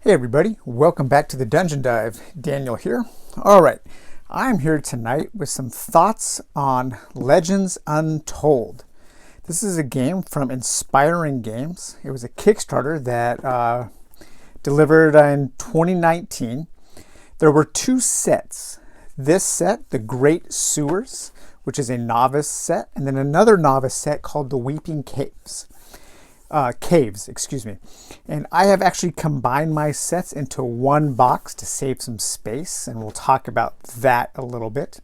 Hey everybody, welcome back to the Dungeon Dive. Daniel here. Alright, I'm here tonight with some thoughts on Legends Untold. This is a game from Inspiring Games. It was a Kickstarter that delivered in 2019. There were two sets. This set, The Great Sewers, which is a novice set, and then another novice set called The Weeping Caves. Excuse me. And I have actually combined my sets into one box to save some space, and we'll talk about that a little bit.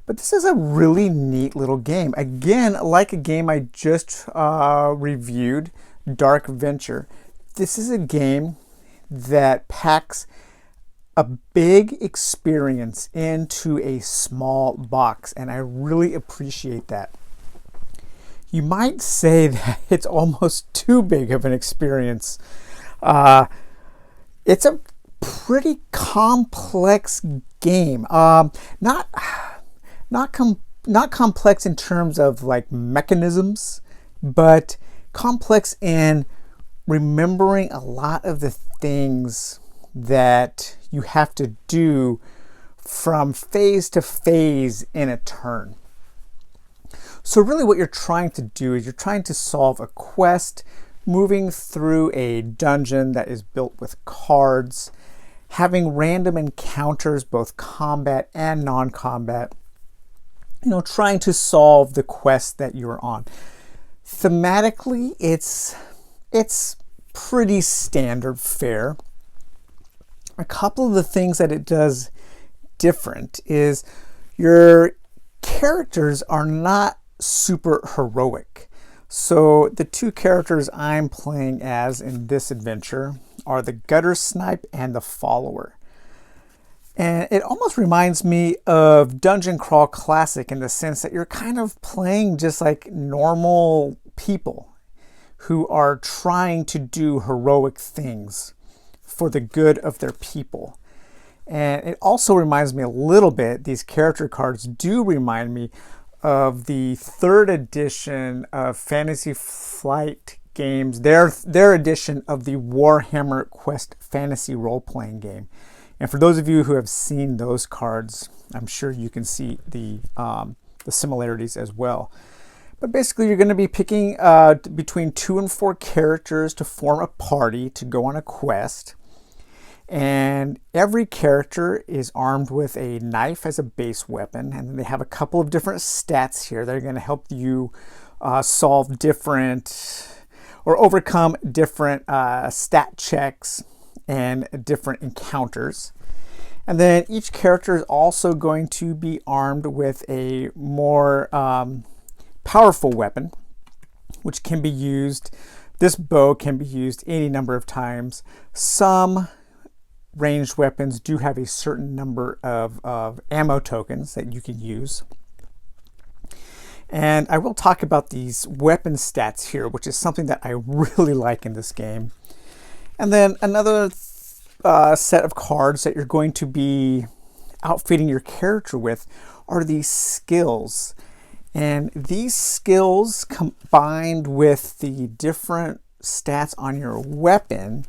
But this is a really neat little game. Again, like a game I just reviewed, Dark Venture, this is a game that packs a big experience into a small box, and I really appreciate that. You might say that it's almost too big of an experience. It's a pretty complex game. Not complex in terms of like mechanisms, but complex in remembering a lot of the things that you have to do from phase to phase in a turn. So really what you're trying to do is you're trying to solve a quest, moving through a dungeon that is built with cards, having random encounters, both combat and non-combat, trying to solve the quest that you're on. Thematically, it's pretty standard fare. A couple of the things that it does different is your characters are not super heroic. So the two characters I'm playing as in this adventure are the Gutter Snipe and the Follower. And it almost reminds me of Dungeon Crawl Classic in the sense that you're kind of playing just like normal people who are trying to do heroic things for the good of their people. And it also reminds me a little bit, these character cards do remind me of the third edition of Fantasy Flight Games, their edition of the Warhammer Quest fantasy role-playing game. And for those of you who have seen those cards, I'm sure you can see the similarities as well. But basically you're going to be picking between 2 and 4 characters to form a party to go on a quest. And every character is armed with a knife as a base weapon, and they have a couple of different stats here that are going to help you solve different or overcome different stat checks and different encounters. And then each character is also going to be armed with a more powerful weapon, which can be used. This bow can be used any number of times. Some ranged weapons do have a certain number of ammo tokens that you can use. And I will talk about these weapon stats here, which is something that I really like in this game. And then another set of cards that you're going to be outfitting your character with are these skills. And these skills combined with the different stats on your weapon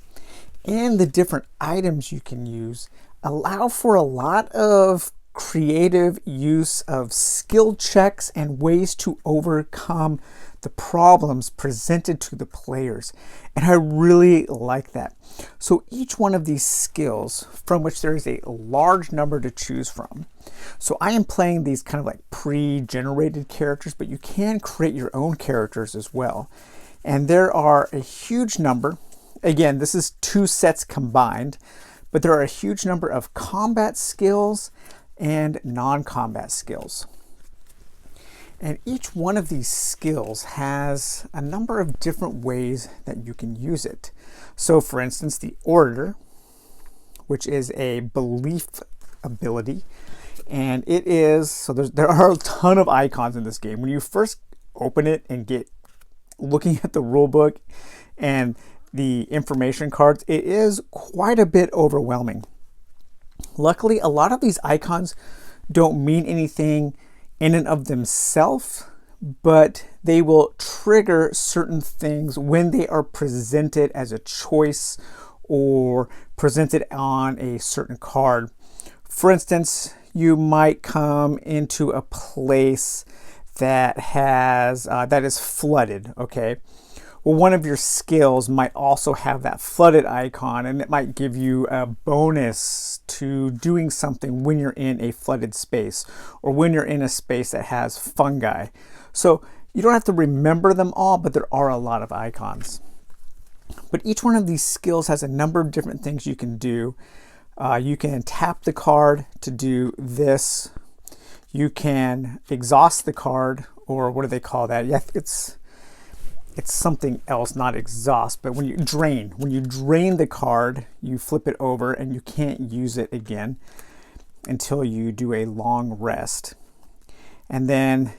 and the different items you can use allow for a lot of creative use of skill checks and ways to overcome the problems presented to the players. And I really like that. So each one of these skills, from which there is a large number to choose from. So I am playing these kind of like pre-generated characters, but you can create your own characters as well. And there are a huge number. Again, this is 2 sets combined, but there are a huge number of combat skills and non-combat skills. And each one of these skills has a number of different ways that you can use it. So for instance, the Orator, which is a belief ability, and it is, so there are a ton of icons in this game. When you first open it and get looking at the rulebook and the information cards, it is quite a bit overwhelming. Luckily, a lot of these icons don't mean anything in and of themselves, but they will trigger certain things when they are presented as a choice or presented on a certain card. For instance, you might come into a place that is flooded, okay? Well, one of your skills might also have that flooded icon, and it might give you a bonus to doing something when you're in a flooded space or when you're in a space that has fungi. So you don't have to remember them all, but there are a lot of icons. But each one of these skills has a number of different things you can do. You can tap the card to do this. You can exhaust the card, or what do they call that? Yeah, it's something else, not exhaust, but when you drain the card, you flip it over and you can't use it again until you do a long rest. And then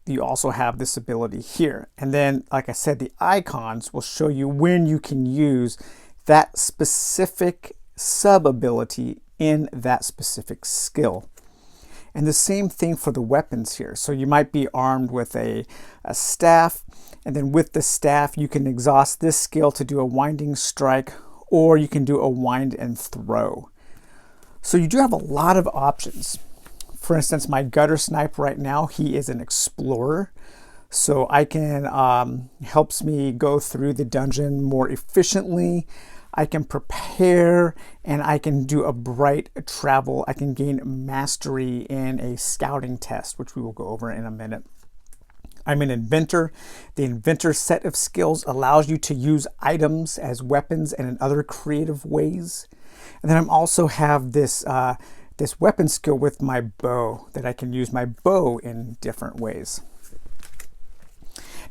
you also have this ability here. And then, like I said, the icons will show you when you can use that specific sub-ability in that specific skill. And the same thing for the weapons here. So you might be armed with a staff, and then with the staff you can exhaust this skill to do a winding strike, or you can do a wind and throw. So you do have a lot of options. For instance, my gutter snipe right now, he is an explorer. So I can, helps me go through the dungeon more efficiently. I can prepare, and I can do a bright travel. I can gain mastery in a scouting test, which we will go over in a minute. I'm an inventor. The inventor set of skills allows you to use items as weapons and in other creative ways. And then I also have this weapon skill with my bow, that I can use my bow in different ways.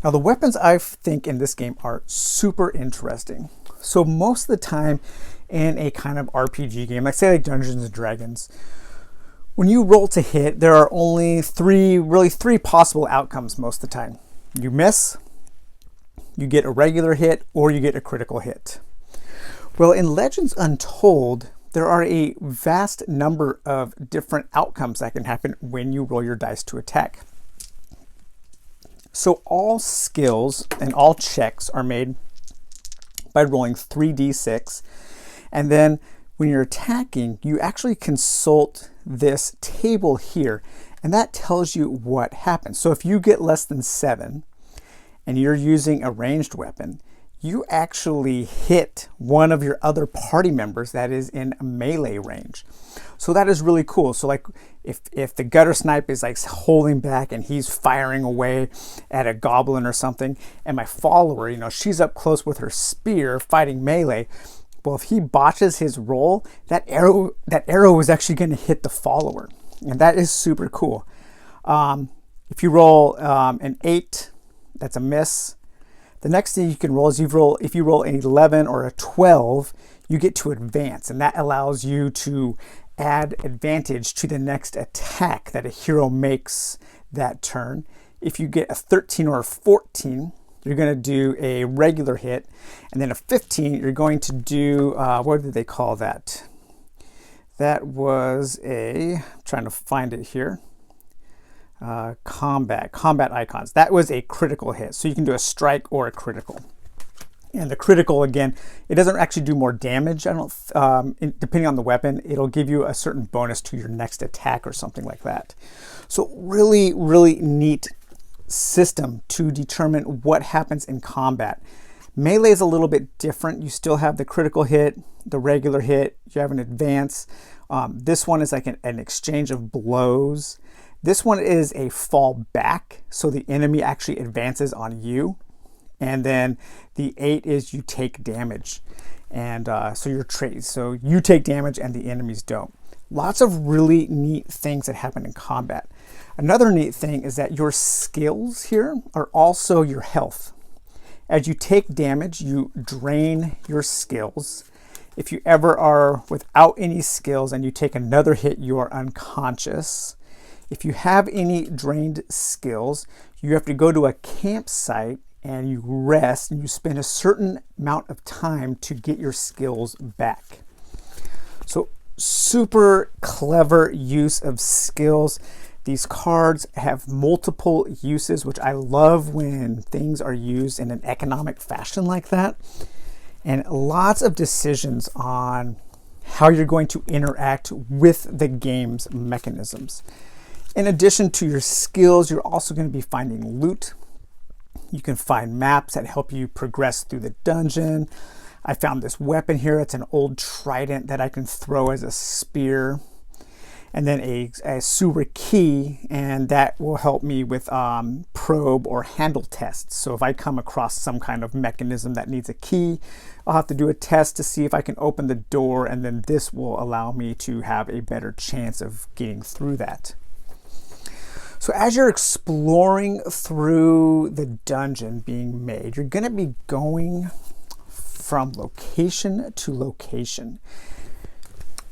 Now the weapons I think in this game are super interesting. So most of the time in a kind of RPG game, like say like Dungeons and Dragons, when you roll to hit, there are only three possible outcomes most of the time. You miss, you get a regular hit, or you get a critical hit. Well, in Legends Untold, there are a vast number of different outcomes that can happen when you roll your dice to attack. So all skills and all checks are made by rolling 3d6, and then when you're attacking, you actually consult this table here, and that tells you what happens. So if you get less than 7 and you're using a ranged weapon, you actually hit one of your other party members that is in melee range. So that is really cool. So like if the gutter snipe is like holding back and he's firing away at a goblin or something, and my follower, you know, she's up close with her spear fighting melee, well, if he botches his roll, that arrow is actually going to hit the follower, and that is super cool. If you roll an 8, that's a miss. The next thing you can roll is if you roll an 11 or a 12, you get to advance, and that allows you to add advantage to the next attack that a hero makes that turn. If you get a 13 or a 14, you're going to do a regular hit, and then a 15, you're going to do, what did they call that? That was I'm trying to find it here. Combat icons. That was a critical hit. So you can do a strike or a critical. And the critical, again, it doesn't actually do more damage. Depending on the weapon, it'll give you a certain bonus to your next attack or something like that. So really, really neat system to determine what happens in combat. Melee is a little bit different. You still have the critical hit, the regular hit, you have an advance. This one is like an exchange of blows. This one is a fall back, so the enemy actually advances on you. And then the 8 is you take damage. And so you take damage and the enemies don't. Lots of really neat things that happen in combat. Another neat thing is that your skills here are also your health. As you take damage, you drain your skills. If you ever are without any skills and you take another hit, you are unconscious. If you have any drained skills, you have to go to a campsite and you rest, and you spend a certain amount of time to get your skills back. So super clever use of skills. These cards have multiple uses, which I love when things are used in an economic fashion like that. and lots of decisions on how you're going to interact with the game's mechanisms. In addition to your skills, you're also going to be finding loot. You can find maps that help you progress through the dungeon. I found this weapon here. It's an old trident that I can throw as a spear. And then a sewer key, and that will help me with probe or handle tests. So if I come across some kind of mechanism that needs a key, I'll have to do a test to see if I can open the door, and then this will allow me to have a better chance of getting through that. So as you're exploring through the dungeon being made, you're going to be going from location to location,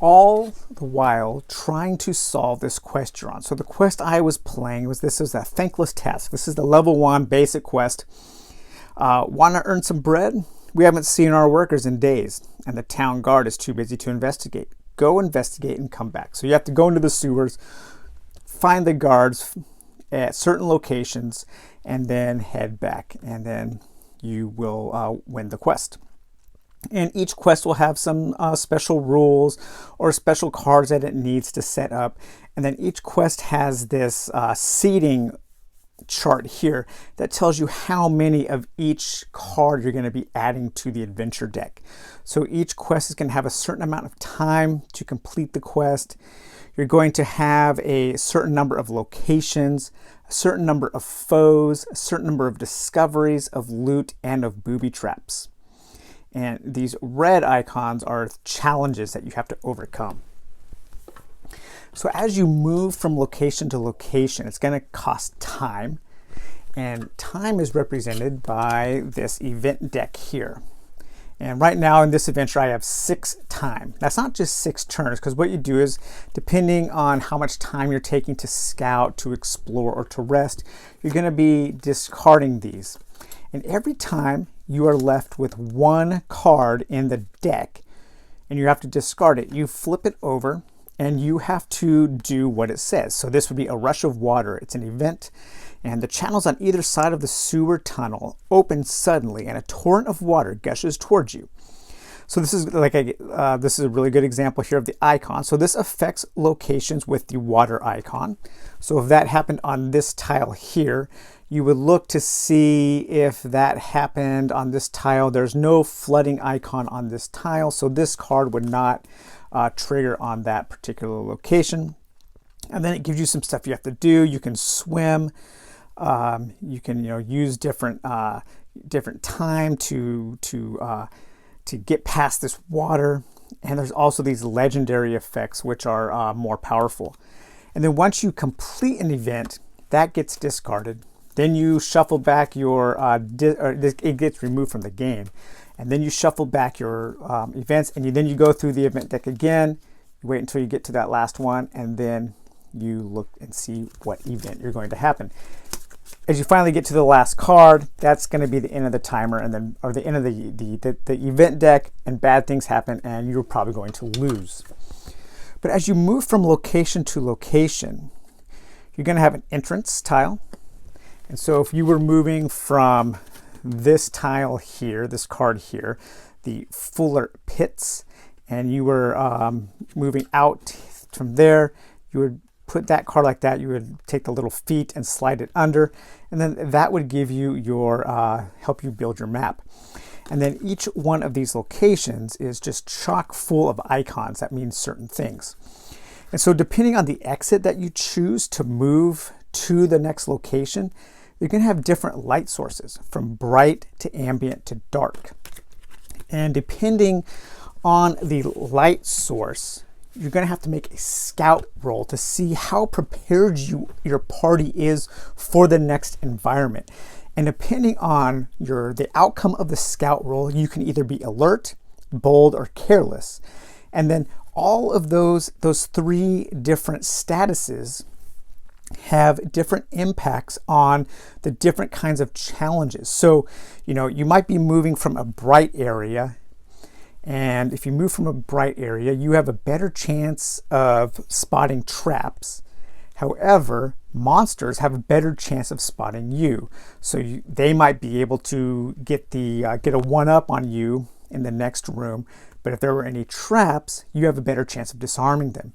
all the while trying to solve this quest you're on. So the quest I was playing was this is a thankless task. This is the level 1 basic quest. Want to earn some bread? We haven't seen our workers in days, and the town guard is too busy to investigate. Go investigate and come back. So you have to go into the sewers, find the guards at certain locations, and then head back, and then you will win the quest. And each quest will have some special rules or special cards that it needs to set up. And then each quest has this seating chart here that tells you how many of each card you're going to be adding to the adventure deck. So each quest is going to have a certain amount of time to complete the quest. You're going to have a certain number of locations, a certain number of foes, a certain number of discoveries of loot, and of booby traps. And these red icons are challenges that you have to overcome. So as you move from location to location, it's going to cost time. And time is represented by this event deck here. And right now in this adventure, I have 6 time. That's not just 6 turns, because what you do is, depending on how much time you're taking to scout, to explore, or to rest, you're going to be discarding these. And every time you are left with 1 card in the deck and you have to discard it, you flip it over and you have to do what it says. So this would be a rush of water. It's an event, and the channels on either side of the sewer tunnel open suddenly and a torrent of water gushes towards you. So this is this is a really good example here of the icon. So this affects locations with the water icon. So if that happened on this tile here, you would look to see if that happened on this tile. There's no flooding icon on this tile, so this card would not trigger on that particular location. And then it gives you some stuff you have to do. You can swim. You can use different time to get past this water. And there's also these legendary effects which are more powerful. And then once you complete an event, that gets discarded. Then you shuffle back your, it gets removed from the game. And then you shuffle back your events, and then you go through the event deck again. You wait until you get to that last one, and then you look and see what event you're going to happen. As you finally get to the last card, that's going to be the end of the timer, and then, or the end of the event deck, and bad things happen, and you're probably going to lose. But as you move from location to location, you're going to have an entrance tile. And so if you were moving from this tile here, this card here, the Fuller Pits, and you were moving out from there, you would put that card like that. You would take the little feet and slide it under, and then that would give you your, help you build your map. And then each one of these locations is just chock full of icons that mean certain things. And so depending on the exit that you choose to move to the next location, you're going to have different light sources, from bright to ambient to dark. And depending on the light source, you're going to have to make a scout roll to see how prepared your party is for the next environment. And depending on the outcome of the scout roll, you can either be alert, bold, or careless. And then all of those 3 different statuses have different impacts on the different kinds of challenges. So, you might be moving from a bright area, and if you move from a bright area, you have a better chance of spotting traps. However, monsters have a better chance of spotting you. So they might be able to get a one-up on you in the next room, but if there were any traps, you have a better chance of disarming them.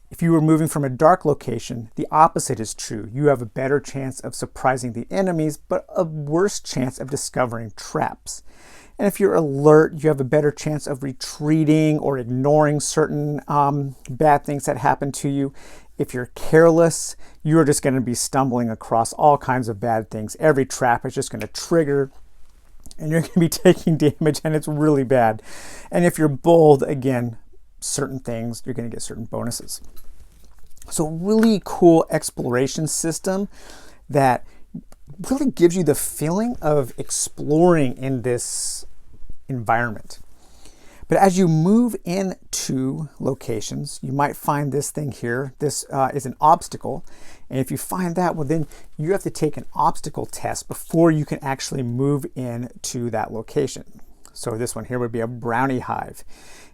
If you were moving from a dark location, the opposite is true. You have a better chance of surprising the enemies, but a worse chance of discovering traps. And if you're alert, you have a better chance of retreating or ignoring certain bad things that happen to you. If you're careless, you're just going to be stumbling across all kinds of bad things. Every trap is just going to trigger, and you're going to be taking damage, and it's really bad. And if you're bold, again, certain things, you're going to get certain bonuses. So really cool exploration system that really gives you the feeling of exploring in this environment. But as you move into locations, you might find this thing here. This is an obstacle. And if you find that, well, then you have to take an obstacle test before you can actually move into that location. So this one here would be a brownie hive,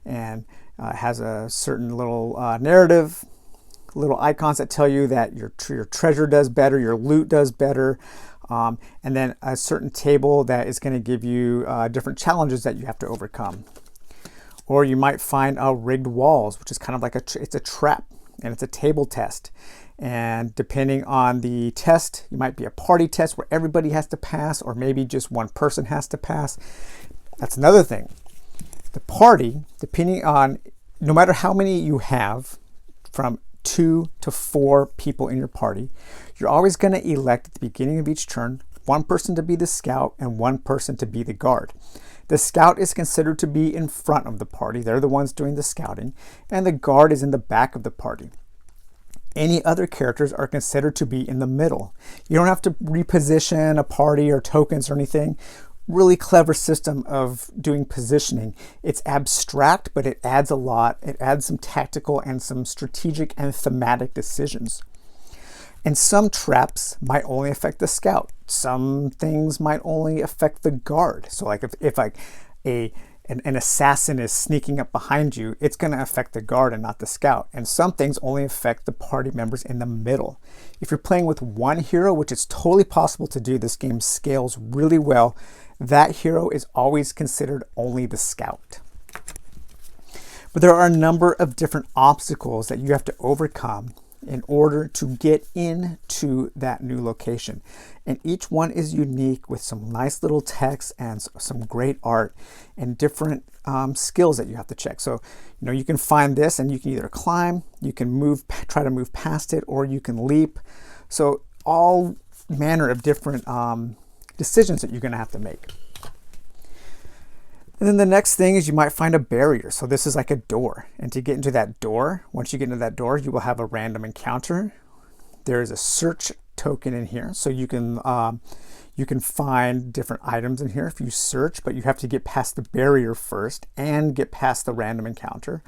and has a certain little narrative, little icons that tell you that your treasure does better, your loot does better, and then a certain table that is going to give you different challenges that you have to overcome. Or you might find rigged walls, which is kind of like it's a trap, and it's a table test. And depending on the test, you might be a party test where everybody has to pass, or maybe just one person has to pass. That's another thing. The party, depending on, no matter how many you have, from 2 to 4 people in your party, you're always going to elect at the beginning of each turn one person to be the scout and one person to be the guard. The scout is considered to be in front of the party. They're the ones doing the scouting, and the guard is in the back of the party. Any other characters are considered to be in the middle. You don't have to reposition a party or tokens or anything. Really clever system of doing positioning. It's abstract, but it adds a lot. It adds some tactical and some strategic and thematic decisions. And some traps might only affect the scout. Some things might only affect the guard. So like if like an assassin is sneaking up behind you, it's going to affect the guard and not the scout. And some things only affect the party members in the middle. If you're playing with one hero, which is totally possible to do, this game scales really well, that hero is always considered only the scout. But there are a number of different obstacles that you have to overcome in order to get into that new location. And each one is unique with some nice little text and some great art and different skills that you have to check. So, you can find this and you can either climb, you can try to move past it, or you can leap. So all manner of different decisions that you're going to have to make. And then the next thing is you might find a barrier. So this is like a door. And to get into that door, once you get into that door, you will have a random encounter. There is a search token in here. So you can find different items in here if you search, but you have to get past the barrier first and get past the random encounter.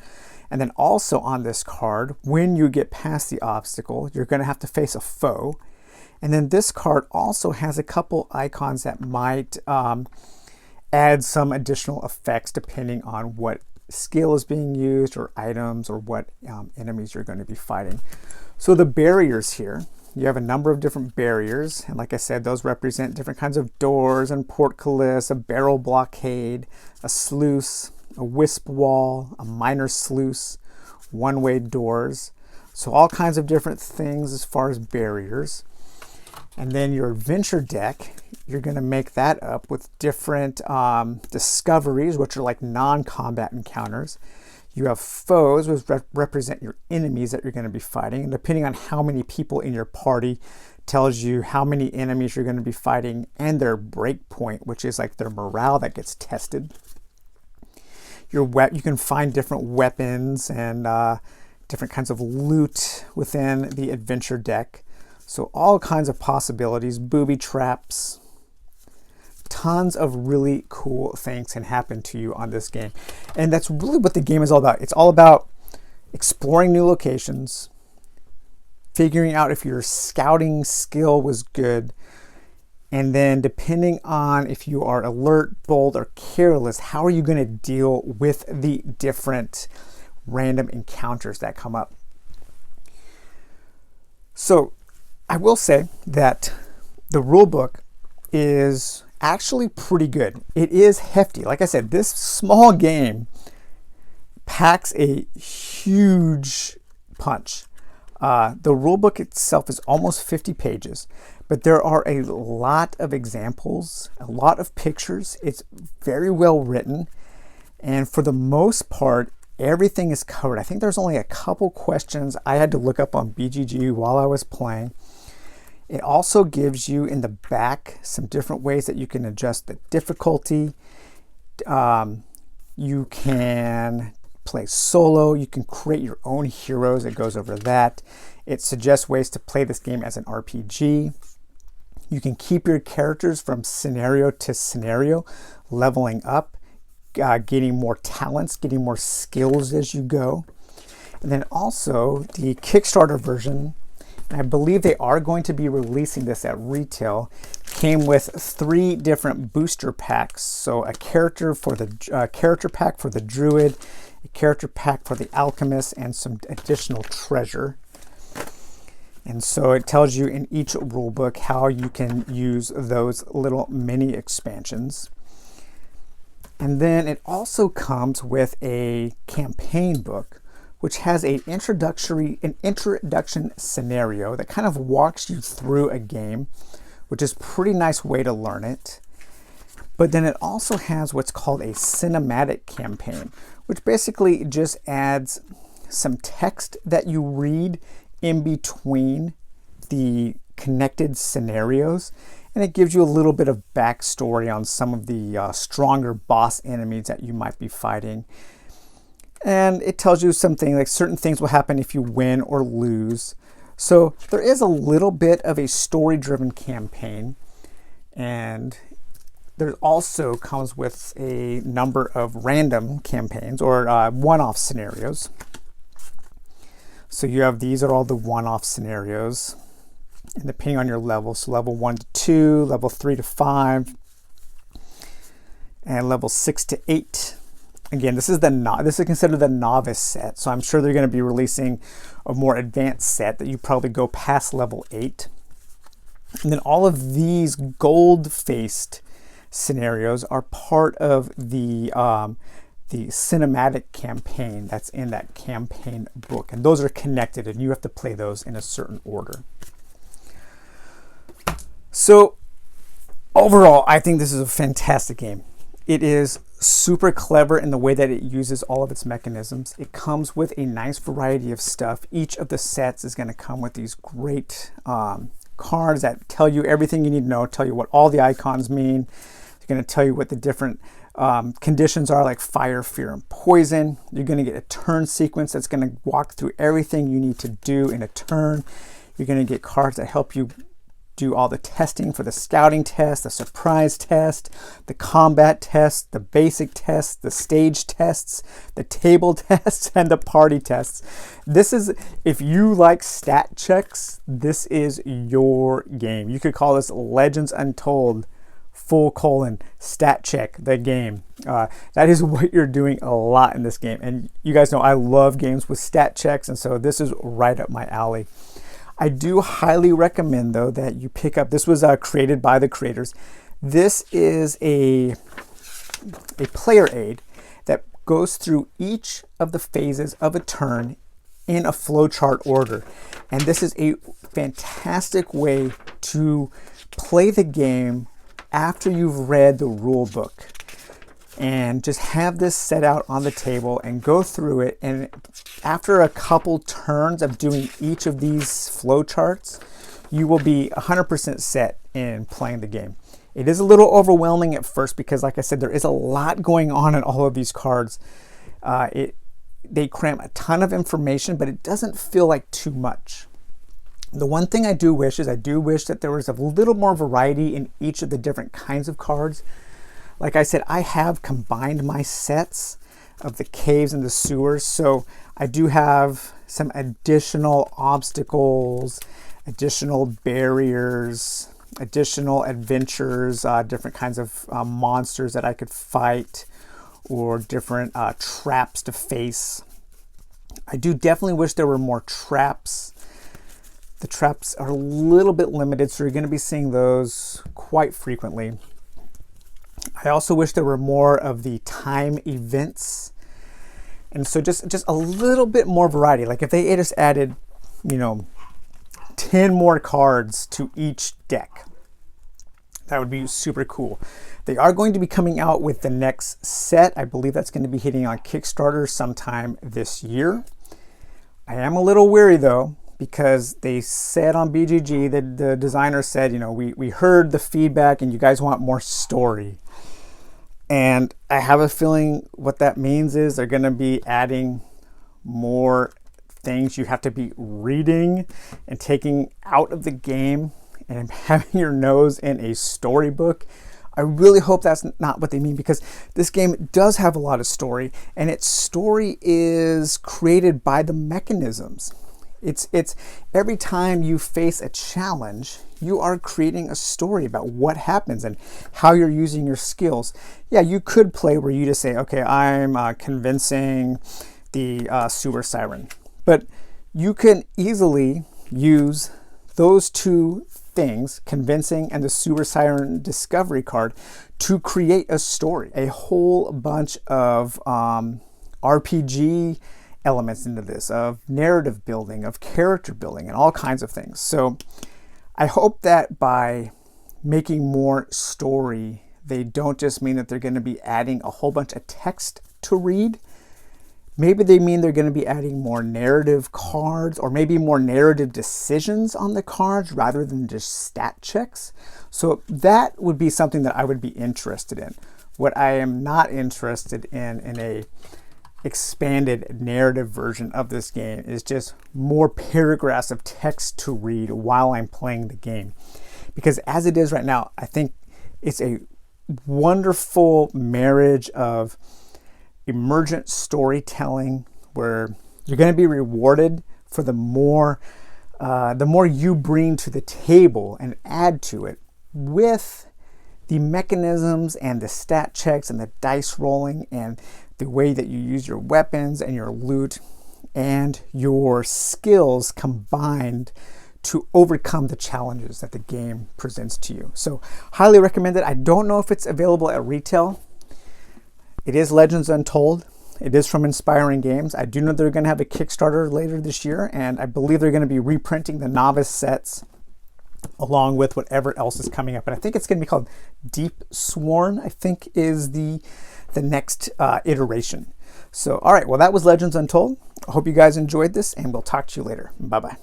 And then also on this card, when you get past the obstacle, you're going to have to face a foe. And then this card also has a couple icons that might add some additional effects depending on what skill is being used or items or what enemies you're going to be fighting. So the barriers here, you have a number of different barriers, and like I said, those represent different kinds of doors and portcullis, a barrel blockade, a sluice, a wisp wall, a minor sluice, one-way doors. So all kinds of different things as far as barriers. And then your adventure deck, you're going to make that up with different discoveries, which are like non-combat encounters. You have foes, which represent your enemies that you're going to be fighting. And depending on how many people in your party tells you how many enemies you're going to be fighting and their break point, which is like their morale that gets tested. You can find different weapons and different kinds of loot within the adventure deck. So all kinds of possibilities, booby traps, tons of really cool things can happen to you on this game. And that's really what the game is all about. It's all about exploring new locations, figuring out if your scouting skill was good, and then depending on if you are alert, bold, or careless, how are you going to deal with the different random encounters that come up. So I will say that the rulebook is actually pretty good. It is hefty. Like I said, this small game packs a huge punch. The rulebook itself is almost 50 pages, but there are a lot of examples, a lot of pictures. It's very well written, and for the most part, everything is covered. I think there's only a couple questions I had to look up on BGG while I was playing. It also gives you in the back some different ways that you can adjust the difficulty. You can play solo. You can create your own heroes. It goes over that. It suggests ways to play this game as an RPG. You can keep your characters from scenario to scenario, leveling up, getting more talents, getting more skills as you go. And then also the Kickstarter version, and I believe they are going to be releasing this at retail, came with 3 different booster packs. So a character for the character pack for the druid, a character pack for the alchemist, and some additional treasure. And so it tells you in each rulebook how you can use those little mini expansions. And then it also comes with a campaign book, which has an introduction scenario that kind of walks you through a game, which is a pretty nice way to learn it. But then it also has what's called a cinematic campaign, which basically just adds some text that you read in between the connected scenarios, and it gives you a little bit of backstory on some of the stronger boss enemies that you might be fighting. And it tells you something like certain things will happen if you win or lose. So there is a little bit of a story-driven campaign, and there also comes with a number of random campaigns or one-off scenarios. So you have, these are all the one-off scenarios, and depending on your level, so level 1 to 2, level 3 to 5, and level 6 to 8. Again, this is considered the novice set, so I'm sure they're going to be releasing a more advanced set that you probably go past level 8. And then all of these gold-faced scenarios are part of the cinematic campaign that's in that campaign book, and those are connected, and you have to play those in a certain order. So overall, I think this is a fantastic game. It is super clever in the way that it uses all of its mechanisms. It comes with a nice variety of stuff. Each of the sets is going to come with these great cards that tell you everything you need to know, tell you what all the icons mean. They're going to tell you what the different conditions are, like fire, fear, and poison. You're going to get a turn sequence that's going to walk through everything you need to do in a turn. You're going to get cards that help you do all the testing for the scouting test, the surprise test, the combat test, the basic tests, the stage tests, the table tests, and the party tests. This is, if you like stat checks, this is your game. You could call this Legends Untold : stat check the game. That is what you're doing a lot in this game. And you guys know I love games with stat checks, and so this is right up my alley. I do highly recommend, though, that you pick up, this was created by the creators. This is a player aid that goes through each of the phases of a turn in a flowchart order. And this is a fantastic way to play the game after you've read the rule book, and just have this set out on the table and go through it. And after a couple turns of doing each of these flowcharts, you will be 100% set in playing the game. It is a little overwhelming at first because, like I said, there is a lot going on in all of these cards. They cram a ton of information, but it doesn't feel like too much. The one thing I do wish is that there was a little more variety in each of the different kinds of cards. Like I said, I have combined my sets of the caves and the sewers, so I do have some additional obstacles, additional barriers, additional adventures, different kinds of monsters that I could fight, or different traps to face. I do definitely wish there were more traps. The traps are a little bit limited, so you're going to be seeing those quite frequently. I also wish there were more of the time events. And so just a little bit more variety. Like if they just added, 10 more cards to each deck, that would be super cool. They are going to be coming out with the next set. I believe that's going to be hitting on Kickstarter sometime this year. I am a little weary though, because they said on BGG that the designer said, we heard the feedback and you guys want more story. And I have a feeling what that means is they're going to be adding more things you have to be reading and taking out of the game and having your nose in a storybook. I really hope that's not what they mean, because this game does have a lot of story, and its story is created by the mechanisms. It's every time you face a challenge, you are creating a story about what happens and how you're using your skills. Yeah, you could play where you just say, okay, I'm convincing the sewer siren. But you can easily use those two things, convincing and the sewer siren discovery card, to create a story, a whole bunch of RPG elements into this, of narrative building, of character building, and all kinds of things. So I hope that by making more story, they don't just mean that they're going to be adding a whole bunch of text to read. Maybe they mean they're going to be adding more narrative cards, or maybe more narrative decisions on the cards rather than just stat checks. So that would be something that I would be interested in. What I am not interested in a expanded narrative version of this game, is just more paragraphs of text to read while I'm playing the game. Because as it is right now, I think it's a wonderful marriage of emergent storytelling, where you're going to be rewarded for the more you bring to the table and add to it, with the mechanisms and the stat checks and the dice rolling and the way that you use your weapons and your loot and your skills combined to overcome the challenges that the game presents to you. So highly recommend it. I don't know if it's available at retail. It is Legends Untold. It is from Inspiring Games. I do know they're going to have a Kickstarter later this year, and I believe they're going to be reprinting the novice sets along with whatever else is coming up. And I think it's going to be called Deep Sworn, I think is the next iteration. So, all right, well, that was Legends Untold. I hope you guys enjoyed this, and we'll talk to you later. Bye-bye.